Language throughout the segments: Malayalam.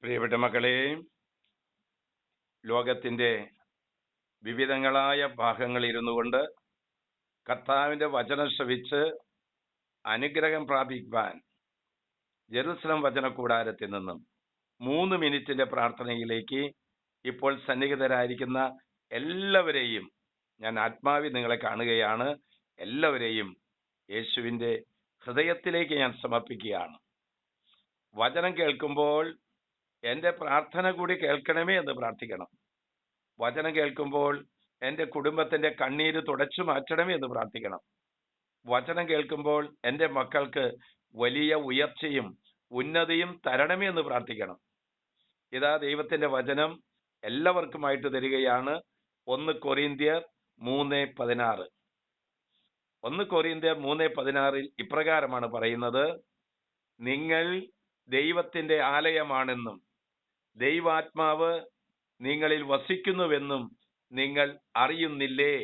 പ്രിയപ്പെട്ട മക്കളെ, ലോകത്തിന്റെ വിവിധങ്ങളായ ഭാഗങ്ങളിൽ ഇരുന്നു കൊണ്ട് കർത്താവിന്റെ വചനം ശ്രവിച്ച് അനുഗ്രഹം പ്രാപിക്കുവാൻ ജെറുസലം വചന കൂടാരത്തിൽ നിന്നും 3 മിനിറ്റിന്റെ പ്രാർത്ഥനയിലേക്ക് ഇപ്പോൾ സന്നിഹിതരായിരിക്കുന്ന എല്ലാവരെയും ഞാൻ ആത്മാവിൽ നിങ്ങളെ കാണുകയാണ്. എല്ലാവരെയും യേശുവിന്റെ ഹൃദയത്തിലേക്ക് ഞാൻ സമർപ്പിക്കുകയാണ്. വചനം കേൾക്കുമ്പോൾ എൻ്റെ പ്രാർത്ഥന കൂടി കേൾക്കണമേ എന്ന് പ്രാർത്ഥിക്കണം. വചനം കേൾക്കുമ്പോൾ എൻ്റെ കുടുംബത്തിന്റെ കണ്ണീര് തുടച്ചു മാറ്റണമേ എന്ന് പ്രാർത്ഥിക്കണം. വചനം കേൾക്കുമ്പോൾ എൻ്റെ മക്കൾക്ക് വലിയ ഉയർച്ചയും ഉന്നതിയും തരണമേ എന്ന് പ്രാർത്ഥിക്കണം. ഇതാ ദൈവത്തിന്റെ വചനം എല്ലാവർക്കുമായിട്ട് തരികയാണ്. 1 കൊരിന്ത്യർ 3:16. 1 കൊരിന്ത്യർ 3:16 ഇപ്രകാരമാണ് പറയുന്നത്: നിങ്ങൾ ദൈവത്തിന്റെ ആലയമാണെന്നും ദൈവാത്മാവ് നിങ്ങളിൽ വസിക്കുന്നുവെന്നും നിങ്ങൾ അറിയുന്നില്ലേ?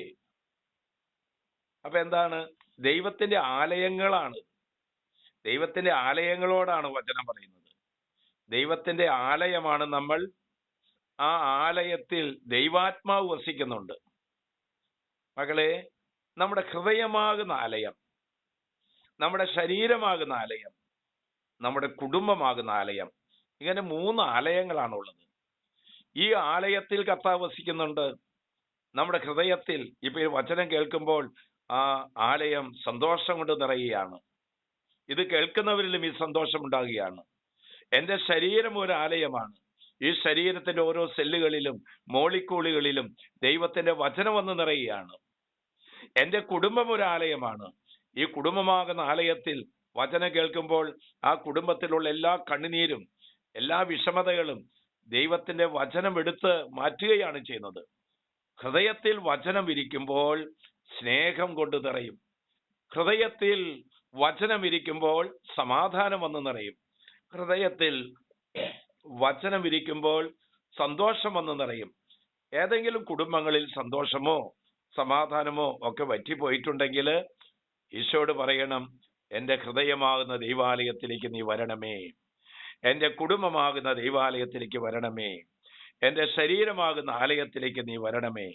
അപ്പൊ എന്താണ്? ദൈവത്തിന്റെ ആലയങ്ങളാണ്. ദൈവത്തിന്റെ ആലയങ്ങളോടാണ് വചനം പറയുന്നത്. ദൈവത്തിന്റെ ആലയമാണ് നമ്മൾ. ആ ആലയത്തിൽ ദൈവാത്മാവ് വസിക്കുന്നുണ്ട്. മകളെ, നമ്മുടെ ഹൃദയമാകുന്ന ആലയം, നമ്മുടെ ശരീരമാകുന്ന ആലയം, നമ്മുടെ കുടുംബമാകുന്ന ആലയം, ഇങ്ങനെ 3 ആലയങ്ങളാണുള്ളത്. ഈ ആലയത്തിൽ കർത്താവ് വസിക്കുന്നുണ്ട്. നമ്മുടെ ഹൃദയത്തിൽ ഇപ്പൊ ഈ വചനം കേൾക്കുമ്പോൾ ആ ആലയം സന്തോഷം കൊണ്ട് നിറയുകയാണ്. ഇത് കേൾക്കുന്നവരിലും ഈ സന്തോഷം ഉണ്ടാകുകയാണ്. എൻ്റെ ശരീരം ഒരു ആലയമാണ്. ഈ ശരീരത്തിന്റെ ഓരോ സെല്ലുകളിലും മോളിക്കൂളുകളിലും ദൈവത്തിന്റെ വചനം വന്ന് നിറയുകയാണ്. എൻ്റെ കുടുംബം ഒരു ആലയമാണ്. ഈ കുടുംബമാകുന്ന ആലയത്തിൽ വചനം കേൾക്കുമ്പോൾ ആ കുടുംബത്തിലുള്ള എല്ലാ കണ്ണുനീരും എല്ലാ വിഷമതകളും ദൈവത്തിന്റെ വചനം എടുത്ത് മാറ്റുകയാണ് ചെയ്യുന്നത്. ഹൃദയത്തിൽ വചനം ഇരിക്കുമ്പോൾ സ്നേഹം കൊണ്ട് നിറയും. ഹൃദയത്തിൽ വചനം ഇരിക്കുമ്പോൾ സമാധാനം വന്ന് നിറയും. ഹൃദയത്തിൽ വചനം ഇരിക്കുമ്പോൾ സന്തോഷം വന്ന് നിറയും. ഏതെങ്കിലും കുടുംബങ്ങളിൽ സന്തോഷമോ സമാധാനമോ ഒക്കെ വറ്റിപ്പോയിട്ടുണ്ടെങ്കിൽ ഈശോയോട് പറയണം, എൻ്റെ ഹൃദയമാകുന്ന ദൈവാലയത്തിലേക്ക് നീ വരണമേ, എൻ്റെ കുടുംബമാകുന്ന ദൈവാലയത്തിലേക്ക് വരണമേ, എൻ്റെ ശരീരമാകുന്ന ആലയത്തിലേക്ക് നീ വരണമേ.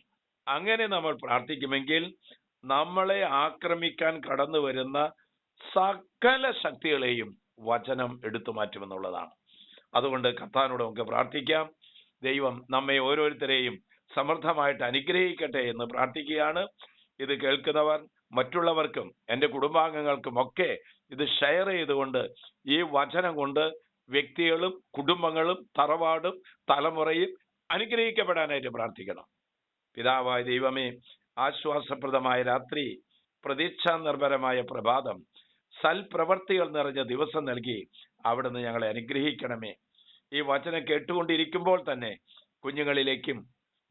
അങ്ങനെ നമ്മൾ പ്രാർത്ഥിക്കുമെങ്കിൽ നമ്മളെ ആക്രമിക്കാൻ കടന്നു വരുന്ന സകല ശക്തികളെയും വചനം എടുത്തു മാറ്റുമെന്നുള്ളതാണ്. അതുകൊണ്ട് കർത്താവിനോട് നമുക്ക് പ്രാർത്ഥിക്കാം. ദൈവം നമ്മെ ഓരോരുത്തരെയും സമൃദ്ധമായിട്ട് അനുഗ്രഹിക്കട്ടെ എന്ന് പ്രാർത്ഥിക്കുകയാണ്. ഇത് കേൾക്കുന്നവർ മറ്റുള്ളവർക്കും എൻ്റെ കുടുംബാംഗങ്ങൾക്കും ഒക്കെ ഇത് ഷെയർ ചെയ്തുകൊണ്ട് ഈ വചനം കൊണ്ട് വ്യക്തികളും കുടുംബങ്ങളും തറവാടും തലമുറയും അനുഗ്രഹിക്കപ്പെടാനായിട്ട് പ്രാർത്ഥിക്കണം. പിതാവായ ദൈവമേ, ആശ്വാസപ്രദമായ രാത്രി, പ്രതീക്ഷാ നിർഭരമായ പ്രഭാതം, സൽപ്രവർത്തികൾ നിറഞ്ഞ ദിവസം നൽകി അവിടുന്ന് ഞങ്ങളെ അനുഗ്രഹിക്കണമേ. ഈ വചനം കേട്ടുകൊണ്ടിരിക്കുമ്പോൾ തന്നെ കുഞ്ഞുങ്ങളിലേക്കും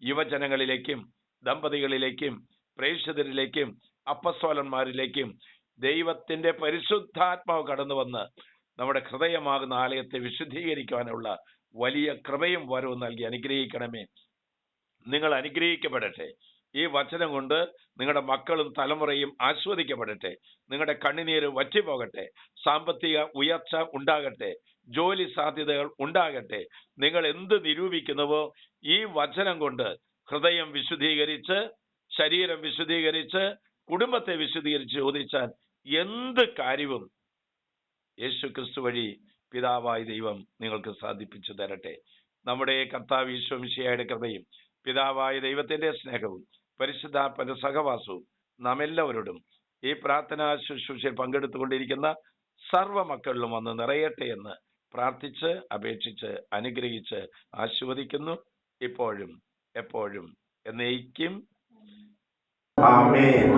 യുവജനങ്ങളിലേക്കും ദമ്പതികളിലേക്കും പ്രേക്ഷിതരിലേക്കും അപ്പസ്തോലന്മാരിലേക്കും ദൈവത്തിന്റെ പരിശുദ്ധാത്മാവ് കടന്നു വന്ന് നമ്മുടെ ഹൃദയമാകുന്ന ആലയത്തെ വിശുദ്ധീകരിക്കുവാനുള്ള വലിയ കൃപയും വരവും നൽകി അനുഗ്രഹിക്കണമേ. നിങ്ങൾ അനുഗ്രഹിക്കപ്പെടട്ടെ. ഈ വചനം കൊണ്ട് നിങ്ങളുടെ മക്കളും തലമുറയും ആസ്വദിക്കപ്പെടട്ടെ. നിങ്ങളുടെ കണ്ണുനീര് വറ്റിപ്പോകട്ടെ. സാമ്പത്തിക ഉയർച്ച ഉണ്ടാകട്ടെ. ജോലി സാധ്യതകൾ ഉണ്ടാകട്ടെ. നിങ്ങൾ എന്ത് നിരൂപിക്കുന്നുവോ ഈ വചനം കൊണ്ട് ഹൃദയം വിശുദ്ധീകരിച്ച്, ശരീരം വിശുദ്ധീകരിച്ച്, കുടുംബത്തെ വിശുദ്ധീകരിച്ച് ചോദിച്ചാൽ എന്ത് കാര്യവും യേശു ക്രിസ്തു വഴി പിതാവായ ദൈവം നിങ്ങൾക്ക് സാധിപ്പിച്ചു തരട്ടെ. നമ്മുടെ കർത്താവ് ഈശോ മിശിഹായുടെ കൃപയും പിതാവായ ദൈവത്തിന്റെ സ്നേഹവും പരിശുദ്ധാത്മാവിന്റെ സഹവാസവും നാം എല്ലാവരോടും ഈ പ്രാർത്ഥനാ ശുശ്രൂഷയിൽ പങ്കെടുത്തുകൊണ്ടിരിക്കുന്ന സർവ്വ മക്കളിലും വന്ന് നിറയട്ടെ എന്ന് പ്രാർത്ഥിച്ച് അപേക്ഷിച്ച് അനുഗ്രഹിച്ച് ആശീർവദിക്കുന്നു. ഇപ്പോഴും എപ്പോഴും എന്നേക്കും. ആമേൻ.